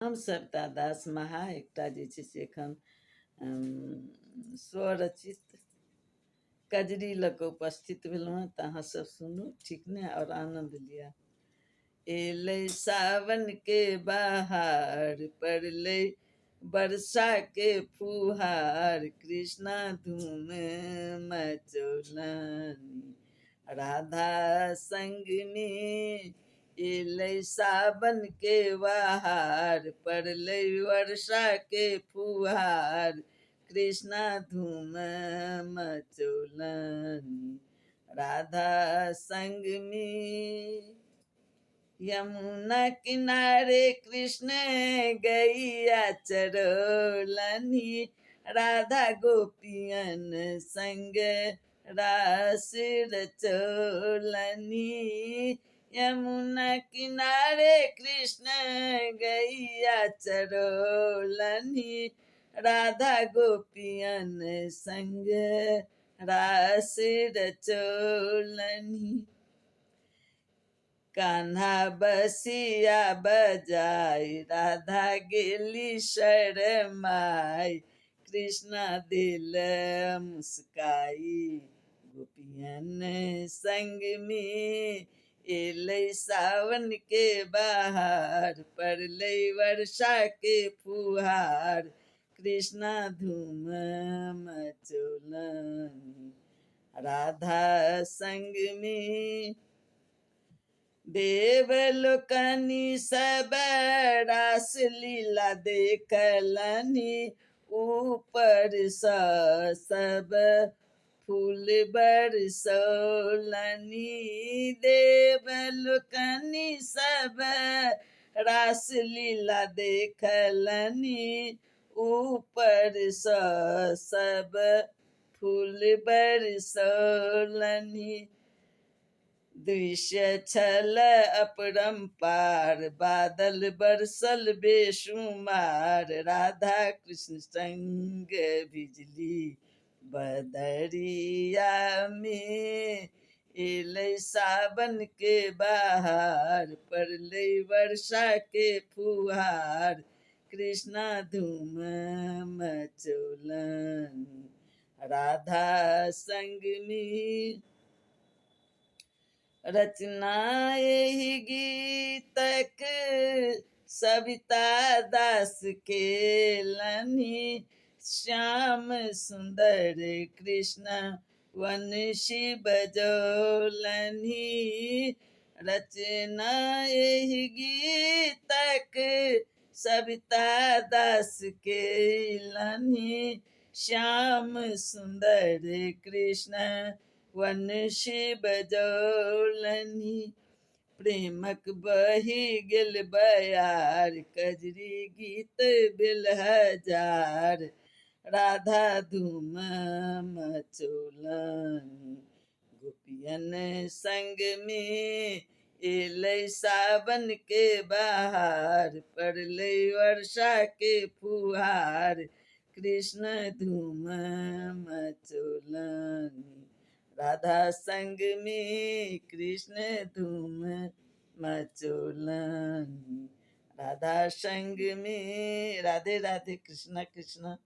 हम सविता दास महा एकटा जे छै से एखन स्वरचित कजरी लऽ कऽ उपस्थित भेलहुँ हँ, तऽ अहाँ सब सुनू ठीक ने, और आनंद लिअ। एलै सावन के बहार, पड़लै वर्षा के फुहार, कृष्णा धूम मचौलनि राधा संग में। एलै सावन के बहार, पड़लै वर्षा के फुहार, कृष्णा धूम मचौलनि राधा संग में। यमुना किनारे कृष्ण गैया चरौलनि, राधा गोपियन संग रास रचौलनि। यमुना किनारे कृष्ण गैया चरौलनि, राधा गोपियन संग रास रचौलनि। कान्हा बसिया बजाई, राधा गेली शरमाई, कृष्णा दिल मुस्काई गोपियन संग में। एलै सावन के बहार, पड़लै वर्षा के फुहार, कृष्णा धूम मचौलनि राधा संग में। देवलोकनि सब रास लीला देखलनि, ऊपर सँ सब फूल बरसौलनि। देवलोकनि सब रास लीला देखलनि, ऊपर सँ सब फूल बरसौलनि। दृश्य छल अपरंपार, बादल बरसल बेशुमार, राधा कृष्ण संग बिजली बदरिया में। एलै सावन के बहार, पड़लै वर्षा के फुहार, कृष्णा धूम मचौलनि राधा संग में। रचना एहि गीतक सविता दास केलनि, श्याम सुंदर कृष्ण वंशी बजौलनि। रचना एहि गीतक सविता दास केलनि, श्याम सुंदर कृष्ण वंशी बजौलनि। प्रेमक बहि गेल बयार, कजरी गीत भेल हजार, राधा धूम मचौलनि गोपियन संग में। एलै सावन के बहार, पड़लै वर्षा के फुहार, कृष्ण धूम मचौलनि राधा संग में। कृष्ण धूम मचौलनि राधा संग में। राधे राधे, कृष्णा कृष्णा।